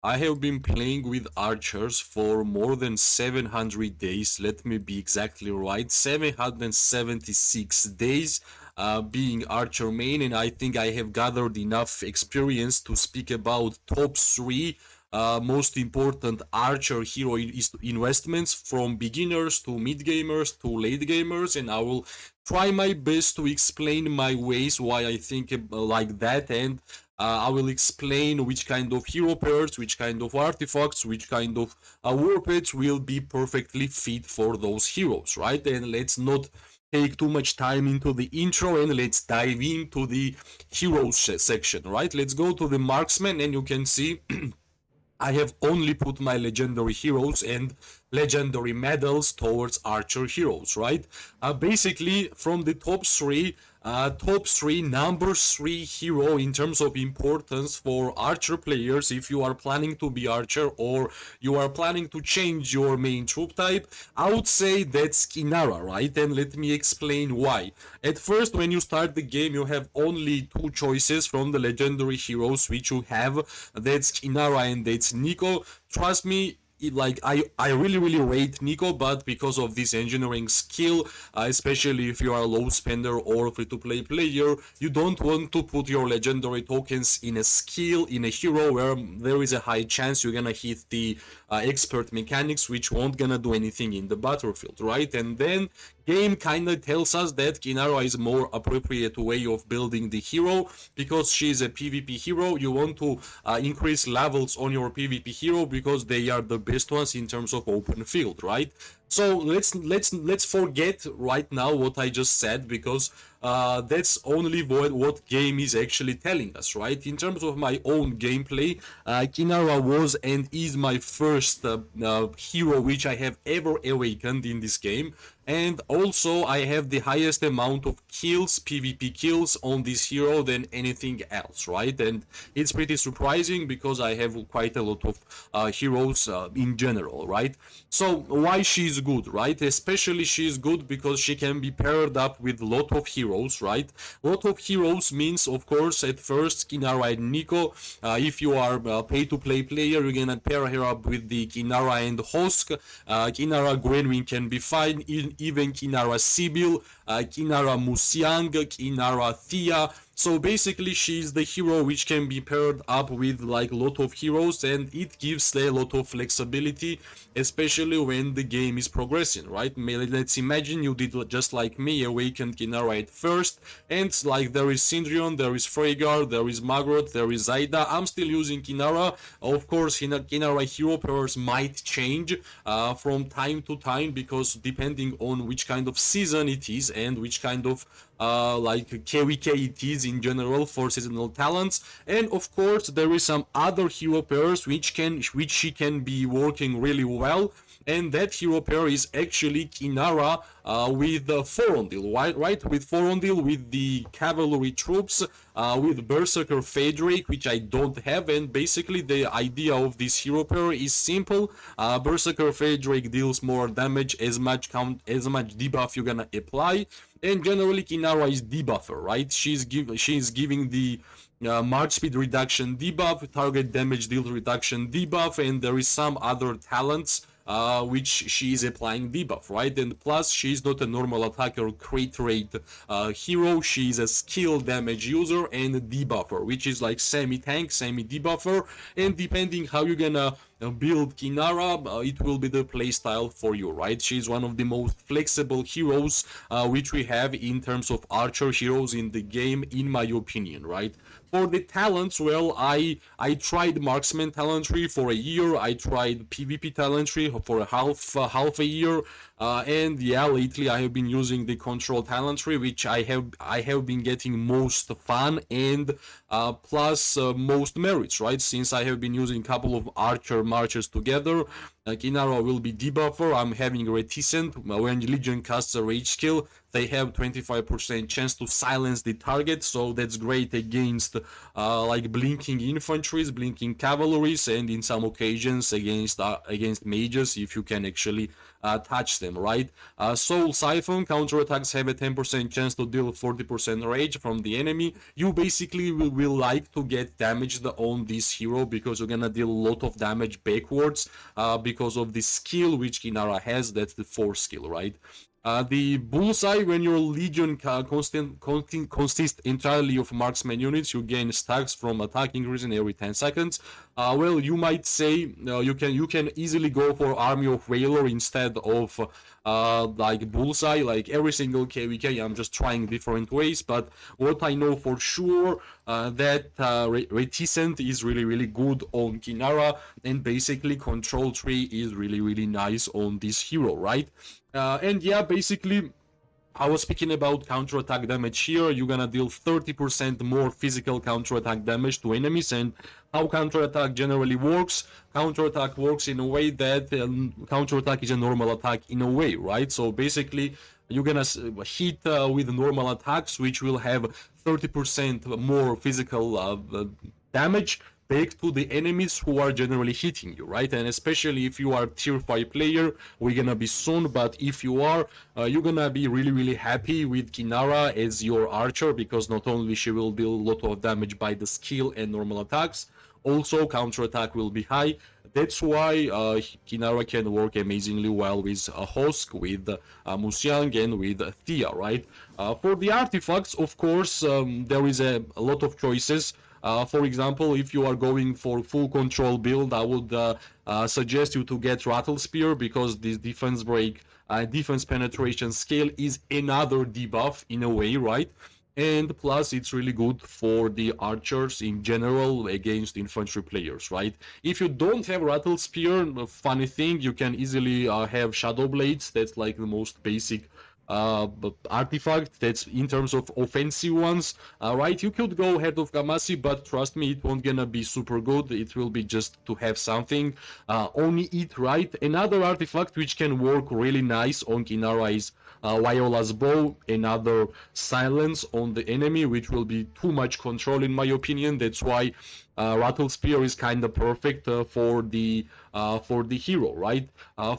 I have been playing with archers for more than 700 days. Let me be exactly right. 776 days being archer main, and I think I have gathered enough experience to speak about top three most important archer hero investments from beginners to mid gamers to late gamers, and I will try my best to explain my ways why I think like that, and I will explain which kind of hero pairs, which kind of artifacts, which kind of war pets will be perfectly fit for those heroes, right? And let's not take too much time into the intro and let's dive into the heroes section, right? Let's go to the marksman, and you can see I have only put my legendary heroes and legendary medals towards archer heroes, right? Basically, from the top three, number three hero in terms of importance for archer players, if you are planning to be archer or you are planning to change your main troop type, I would say that's Kinara, right? And let me explain why. At first, when you start the game, you have only two choices from the legendary heroes which you have. That's Kinara and that's Nico. Trust me, I really rate Nico, but because of this engineering skill, especially if you are a low spender or free to play player, you don't want to put your legendary tokens in a skill, in a hero where there is a high chance you're gonna hit the expert mechanics, which won't gonna do anything in the battlefield, right? And then game kinda tells us that Kinara is a more appropriate way of building the hero because she's a PvP hero. You want to increase levels on your PvP hero because they are the best ones in terms of open field, right? So let's forget right now what I just said because that's only what game is actually telling us, right? In terms of my own gameplay, Kinara was and is my first hero which I have ever awakened in this game. And also, I have the highest amount of kills, PvP kills on this hero than anything else, right? And it's pretty surprising because I have quite a lot of heroes in general, right? So why she's good, right? Especially she's good because she can be paired up with a lot of heroes, right? Lot of heroes means, of course, at first Kinara and Nico. If you are a pay-to-play player, you're gonna pair her up with the Kinara and Hosk. Kinara Gwenwyn can be fine, even Kinara SYBIL, Kinara Musiang, Kinara Thea. So basically she's the hero which can be paired up with like a lot of heroes, and it gives a lot of flexibility, especially when the game is progressing, right? Let's imagine you did just like me, awakened Kinara at first, and like there is SYNDRION, there is FRAEGAR, there is Margaret, there is Zaida. I'm still using Kinara. Of course, Kinara hero pairs might change from time to time because depending on which kind of season it is and which kind of like KVK it is in general for seasonal talents. And of course there is some other hero pairs which she can be working really well, and that hero pair is actually Kinara with Forondil, right? With Forondil, with the cavalry troops, with Berserker Fadrake, which I don't have, and basically the idea of this hero pair is simple. Berserker Fadrake deals more damage as much debuff you're gonna apply, and generally Kinara is debuffer, right? She's giving the March speed reduction debuff, target damage deal reduction debuff, and there is some other talents which she is applying debuff, right? And plus, she's not a normal attacker crit rate hero. She's a skill damage user and a debuffer, which is like semi-tank, semi-debuffer. And depending how you're gonna build Kinara, it will be the playstyle for you, right? She's one of the most flexible heroes which we have in terms of archer heroes in the game, in my opinion, right? For the talents, well, I tried marksman talent tree for a year. I tried PvP talent tree for half a year, and yeah, lately I have been using the control talent tree, which I have been getting most fun and plus most merits, right? Since I have been using a couple of archer marchers together. Kinara will be debuffer. I'm having reticent. When Legion casts a rage skill, they have 25% chance to silence the target, so that's great against like blinking infantries, blinking cavalries, and in some occasions against mages if you can actually touch them, right? Soul Siphon counterattacks have a 10% chance to deal 40% rage from the enemy. You basically will will like to get damaged on this hero because you're gonna deal a lot of damage backwards because of the skill which Kinara has. That's the 4th skill, right? The bullseye, when your legion consists entirely of marksman units, you gain stacks from attack increasing every 10 seconds. Well, you might say you can easily go for army of whaler instead of like bullseye. Like every single KVK, I'm just trying different ways. But what I know for sure that reticent is really good on Kinara, and basically control tree is really nice on this hero, right? And yeah, basically, I was speaking about counterattack damage here. You're gonna deal 30% more physical counterattack damage to enemies, and how counterattack generally works. Counterattack works in a way that counterattack is a normal attack in a way, right? So basically, you're gonna hit with normal attacks, which will have 30% more physical damage back to the enemies who are generally hitting you, right? And especially if you are tier 5 player, we're gonna be soon, but if you are, you're gonna be really happy with Kinara as your archer, because not only she will deal a lot of damage by the skill and normal attacks, also counter attack will be high. That's why Kinara can work amazingly well with Hosk, with Musyang, and with Thea, right? For the artifacts, of course, there is a lot of choices. For example, if you are going for full control build, I would suggest you to get Rattle Spear, because this defense break, defense penetration scale is another debuff in a way, right? And plus, it's really good for the archers in general against infantry players, right? If you don't have Rattle Spear, funny thing, you can easily have Shadow Blades. That's like the most basic artifact that's in terms of offensive ones, right? You could go ahead of Gamasi, but trust me, it won't gonna be super good. It will be just to have something. Only it, right? Another artifact which can work really nice on Kinara is Viola's Bow, another silence on the enemy, which will be too much control in my opinion. That's why Rattle Spear is kind of perfect for the hero, right?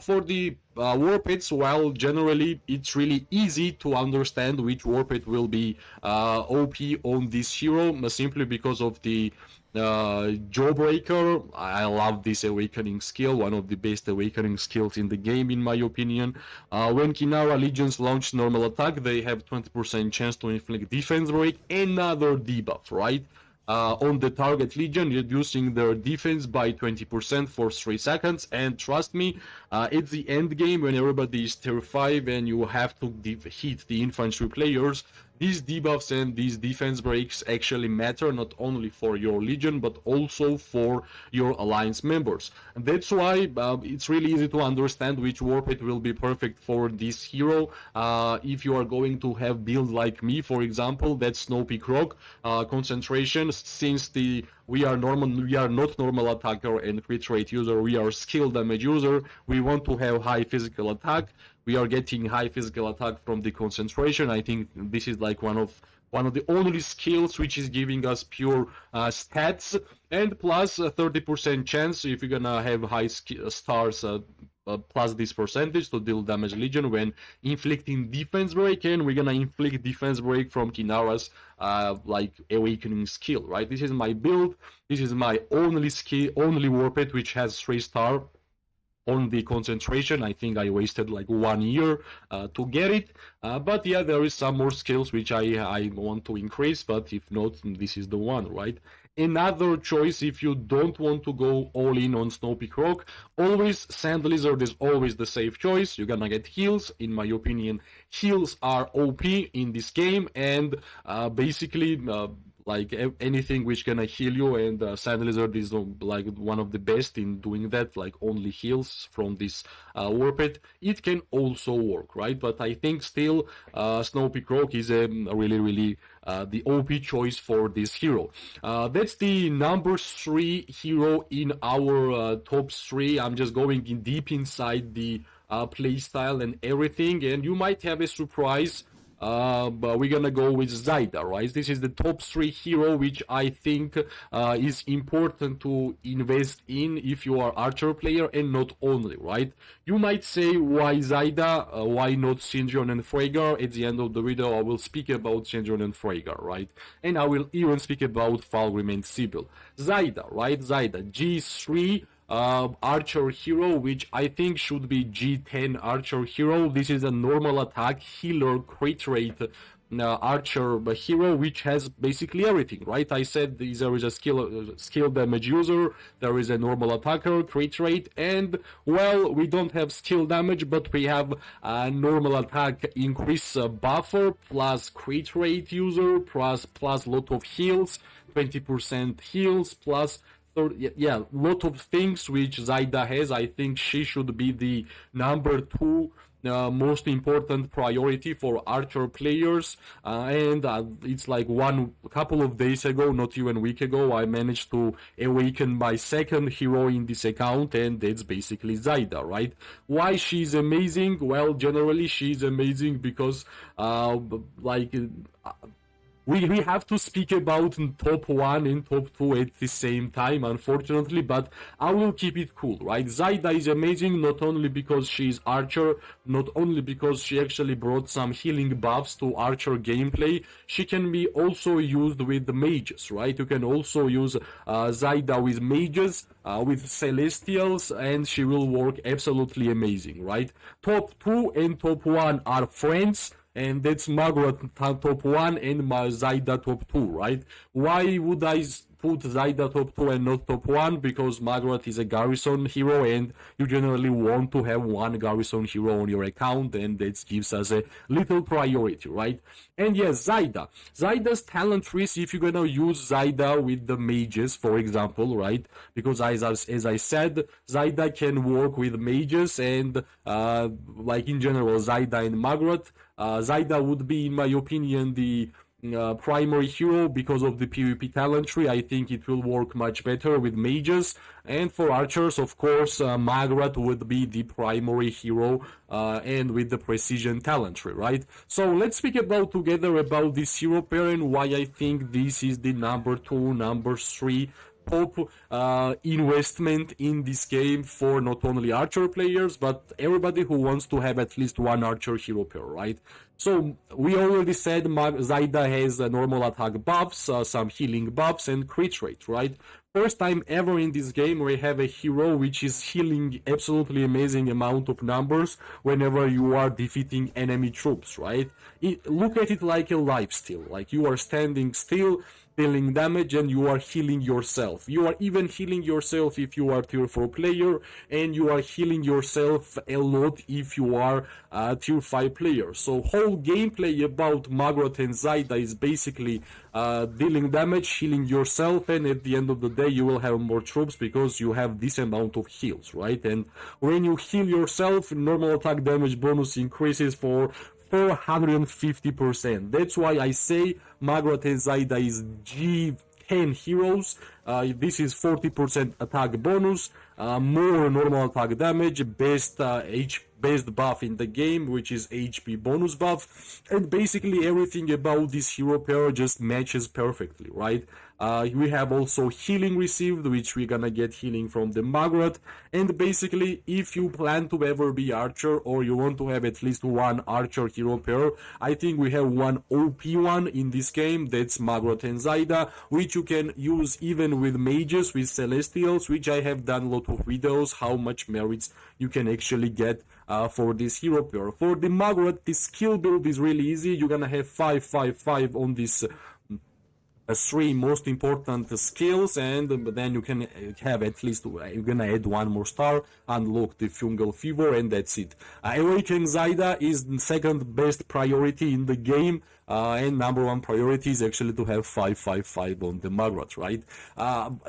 For the Warpits, while generally it's really easy to understand which Warpit will be OP on this hero, simply because of the Jawbreaker. I love this awakening skill, one of the best awakening skills in the game in my opinion. When Kinara Legions launch normal attack, they have 20% chance to inflict defense break, another debuff, right? On the target legion, reducing their defense by 20% for 3 seconds. And trust me, it's the end game when everybody is tier 5 and you have to hit the infantry players. These debuffs and these defense breaks actually matter, not only for your legion but also for your alliance members. And that's why it's really easy to understand which Warpit will be perfect for this hero. If you are going to have build like me, for example, that's Snow Peak Rock. Concentration, since we are not normal attacker and crit rate user, we are skill damage user. We want to have high physical attack. We are getting high physical attack from the concentration. I think this is like one of the only skills which is giving us pure stats, and plus 30% chance if you're gonna have high stars plus this percentage to deal damage legion when inflicting defense break, and we're gonna inflict defense break from Kinara's like awakening skill, right? This is my build. This is my only skill, only Warpit which has 3-star on the concentration. I think I wasted like 1 year to get it, but yeah, there is some more skills which I want to increase, but if not, this is the one, right? Another choice, if you don't want to go all in on Snow Peak Rock, always Sand Lizard is always the safe choice. You're gonna get heals. In my opinion, heals are OP in this game, and basically like anything which gonna heal you, and Sand Lizard is like one of the best in doing that, like only heals from this Warpit. It can also work, right? But I think still Snow Peak Rock is a really the OP choice for this hero. That's the number 3 hero in our top 3. I'm just going in deep inside the playstyle and everything, and you might have a surprise but we're gonna go with Zyda, right? This is the top 3 hero which I think is important to invest in if you are archer player, and not only, right? You might say, why Zyda, why not SYNDRION and FRAEGAR? At the end of the video I will speak about SYNDRION and FRAEGAR, right? And I will even speak about FALGRIM and SYBIL. Zyda, right? Zyda, G3 archer hero, which I think should be G10 archer hero. This is a normal attack, healer, crit rate archer hero, which has basically everything, right? I said there is a skill damage user, there is a normal attacker, crit rate, and, well, we don't have skill damage, but we have a normal attack increase buffer, plus crit rate user, plus lot of heals, 20% heals, plus yeah, lot of things which Zyda has. I think she should be the number 2 most important priority for archer players, and it's like a couple of days ago, not even a week ago, I managed to awaken my second hero in this account, and that's basically Zyda, right? Why she's amazing? Well, generally she's amazing because we have to speak about top 1 and top 2 at the same time, unfortunately, but I will keep it cool, right? Zyda is amazing not only because she's archer, not only because she actually brought some healing buffs to archer gameplay, she can be also used with the mages, right? You can also use Zyda with mages, with celestials, and she will work absolutely amazing, right? Top 2 and top 1 are friends, and that's Margaret top 1 and Zyda top 2, right? Why would I put Zyda top 2 and not top 1? Because Margaret is a garrison hero, and you generally want to have one garrison hero on your account, and that gives us a little priority, right? And yes, Zyda's talent trees, if you're gonna use Zyda with the mages, for example, right? Because as I said, Zyda can work with mages, and like in general, Zyda and Margaret. Zyda would be, in my opinion, the primary hero because of the PvP talent tree. I think it will work much better with mages. And for archers, of course, Margaret would be the primary hero, and with the precision talent tree, right? So let's speak together about this hero pair and why I think this is the number 2, number 3 top investment in this game for not only archer players, but everybody who wants to have at least one archer hero pair, right? So we already said Zyda has normal attack buffs, some healing buffs, and crit rate, right? First time ever in this game we have a hero which is healing absolutely amazing amount of numbers whenever you are defeating enemy troops, right? Look at it like a lifesteal, like you are standing still, dealing damage, and you are healing yourself. You are even healing yourself if you are tier 4 player, and you are healing yourself a lot if you are tier 5 player. So whole gameplay about Margaret and Zyda is basically dealing damage, healing yourself, and at the end of the day you will have more troops because you have this amount of heals, right? And when you heal yourself, normal attack damage bonus increases for 450%. That's why I say Margaret and Zyda is G10 heroes. This is 40% attack bonus, more normal attack damage, best buff in the game, which is HP bonus buff, and basically everything about this hero pair just matches perfectly, right? We have also healing received, which we're gonna get healing from the Margaret, and basically if you plan to ever be archer, or you want to have at least one archer hero pair, I think we have one OP one in this game, that's Margaret and Zyda, which you can use even with mages, with celestials, which I have done a lot of videos, how much merits you can actually get for this hero pair. For the Margaret, the skill build is really easy. You're gonna have 5 on this 3 most important skills, and then you can have at least, you're gonna add 1 more star, unlock the fungal fever, and that's it. Awaken Zyda is the second best priority in the game, and number 1 priority is actually to have 5 on the Margaret, right?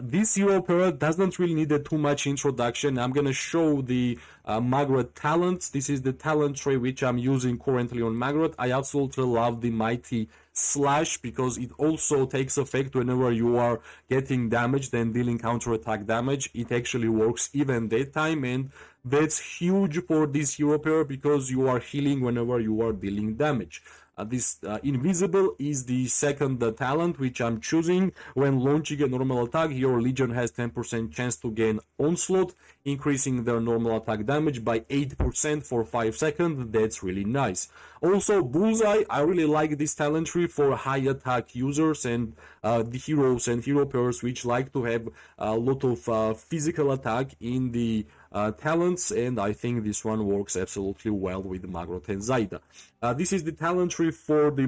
This hero pair doesn't really need too much introduction. I'm gonna show the Margaret talents. This is the talent tree which I'm using currently on Margaret. I absolutely love the Mighty Slash because it also takes effect whenever you are getting damaged and dealing counter attack damage. It actually works even that time, and That's huge for this hero pair because you are healing whenever you are dealing damage. This Invisible is the second talent which I'm choosing. When launching a normal attack, your Legion has 10% chance to gain Onslaught, increasing their normal attack damage by 8% for 5 seconds. That's really nice. Also, Bullseye, I really like this talent tree for high attack users and the heroes and hero pairs which like to have a lot of physical attack in the talents, and I think this one works absolutely well with Magrot and Zaida. This is the talent tree for the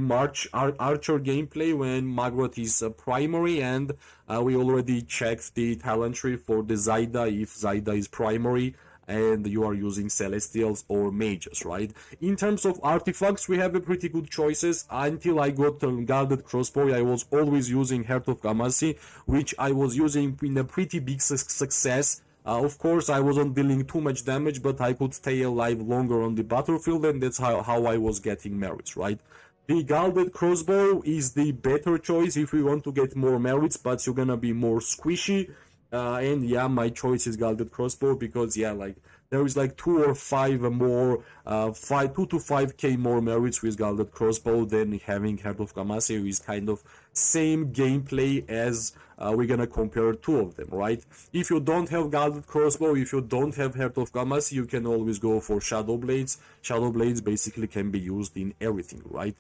Archer gameplay when Magrot is primary, and we already checked the talent tree for the Zaida if Zaida is primary and you are using Celestials or Mages, right? In terms of artifacts, we have a pretty good choices. Until I got Guarded Crossbow, I was always using Heart of Gamasi, which I was using in a pretty big success. Of course, I wasn't dealing too much damage, but I could stay alive longer on the battlefield, and that's how I was getting merits, right? The Guarded Crossbow is the better choice if you want to get more merits, but you're gonna be more squishy. And yeah, my choice is Guarded Crossbow because yeah, like there is like 2 or 5 more, 2 to 5k more merits with Guarded Crossbow than having Heart of Gamasi, who is kind of same gameplay as we're gonna compare two of them, right? If you don't have Guarded Crossbow, if you don't have Heart of Gamasi, you can always go for Shadow Blades. Shadow Blades basically can be used in everything, right?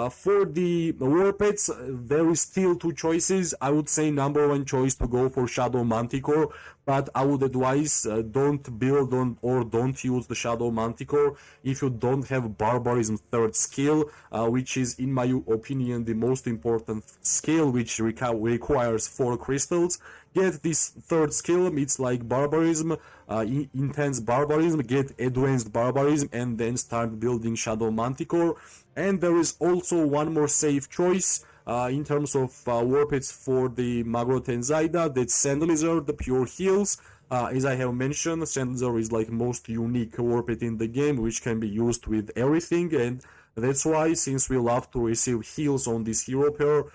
For the war pets, there is still two choices. I would say number one choice to go for Shadow Manticore, but I would advise don't build on or don't use the Shadow Manticore if you don't have Barbarism third skill, which is in my opinion the most important skill, which requires 4 crystals. Get this third skill, it's like Barbarism, Intense Barbarism, get Advanced Barbarism, and then start building Shadow Manticore. And there is also one more safe choice in terms of war pets for the Magrot and Zaida, that's Sand Lizard, the pure heals. As I have mentioned, Sand Lizard is like most unique war pet in the game, which can be used with everything, and that's why, since we love to receive heals on this hero pair,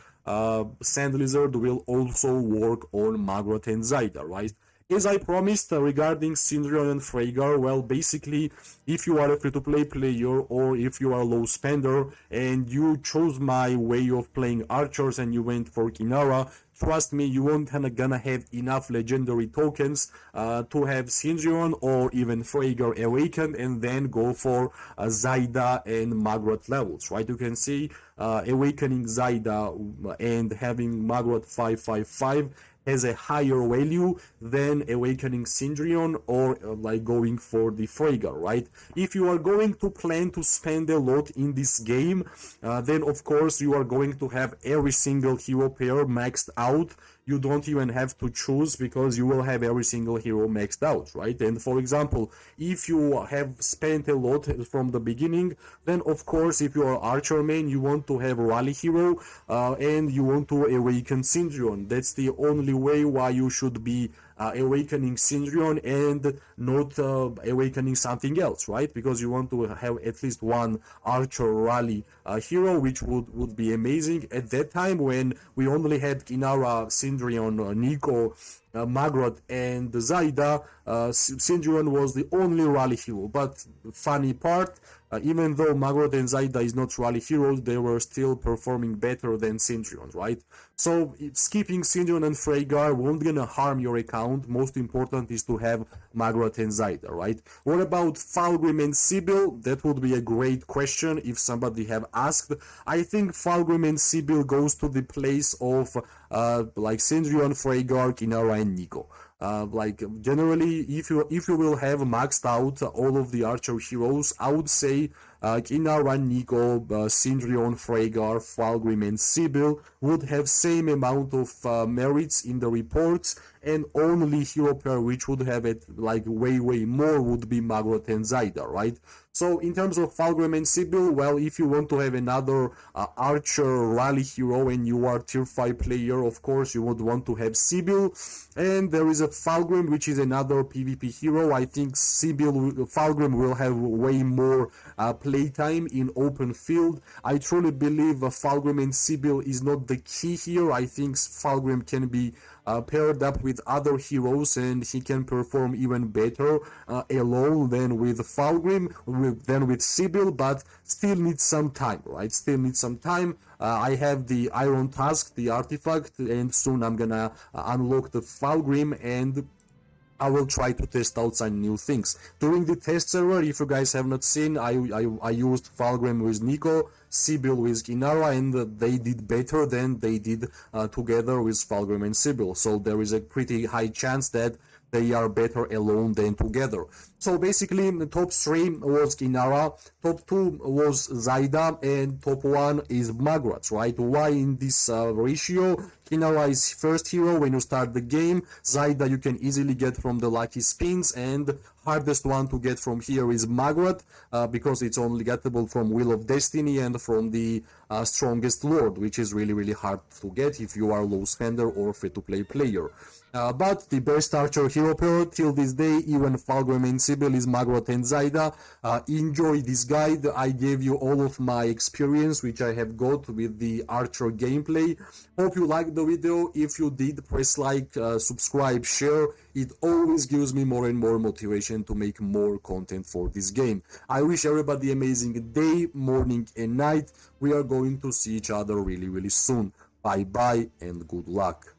Sand Lizard will also work on Magrot and Zaida, right? As I promised regarding SYNDRION and FRAEGAR, well, basically, if you are a free-to-play player or if you are a low spender and you chose my way of playing archers and you went for Kinara, trust me, you won't gonna have enough legendary tokens to have SYNDRION or even FRAEGAR Awakened and then go for Zaida and Magrot levels, right? You can see Awakening Zaida and having Magrot 555 has a higher value than Awakening SYNDRION or like going for the FRAEGAR, right? If you are going to plan to spend a lot in this game, then of course you are going to have every single hero pair maxed out. You don't even have to choose because you will have every single hero maxed out, right? And for example, if you have spent a lot from the beginning, then of course if you are Archer main, you want to have Rally Hero and you want to Awaken SYNDRION. That's the only way why you should be Awakening SYNDRION and not awakening something else, right? Because you want to have at least one Archer Rally hero, which would be amazing. At that time, when we only had Kinara, SYNDRION, Nico, Magrot, and Zaida, SYNDRION was the only Rally hero. But funny part, even though Magrot and Zaida is not Rally heroes, they were still performing better than SYNDRION, right? So skipping SYNDRION and FRAEGAR won't gonna harm your account. Most important is to have Magrot and Zaida, right? What about FALGRIM and SYBIL? That would be a great question if somebody have asked. I think FALGRIM and SYBIL goes to the place of like SYNDRION, FRAEGAR, Kinara, and Nico. Like generally, if you will have maxed out all of the Archer heroes, I would say Kinara, Nico, SYNDRION, FRAEGAR, FALGRIM, and SYBIL would have same amount of merits in the reports, and only hero pair which would have it like way more would be Magrot and Zaida, right? So in terms of FALGRIM and SYBIL, well, if you want to have another Archer Rally hero and you are tier 5 player, of course you would want to have SYBIL. And there is a FALGRIM, which is another PvP hero. I think FALGRIM will have way more playtime in open field. I truly believe FALGRIM and SYBIL is not the key here. I think FALGRIM can be paired up with other heroes, and he can perform even better alone than with FALGRIM, than with SYBIL, but still needs some time, right? Still needs some time. I have the Iron Tusk, the artifact, and soon I'm gonna unlock the FALGRIM, and I will try to test out some new things. During the test server, if you guys have not seen, I used FALGRIM with Nico, SYBIL with Inara, and they did better than they did together with FALGRIM and SYBIL. So there is a pretty high chance that they are better alone than together. So basically, the top 3 was Inara, top 2 was Zaida, and top 1 is Magrat, right? Why in this ratio? Inara is first hero when you start the game. Zaida you can easily get from the lucky spins, and hardest one to get from here is Magrat, because it's only gettable from Wheel of Destiny and from the Strongest Lord, which is really hard to get if you are low spender or free-to-play player. But the best archer hero pair till this day, even FALGRIM and SYBIL, is Magrat and Zaida. Enjoy this guide. I gave you all of my experience which I have got with the archer gameplay. Hope you liked the video. If you did, press like, subscribe, share. It always gives me more and more motivation to make more content for this game. I wish everybody amazing day, morning and night. We are going to see each other really soon. Bye bye and good luck.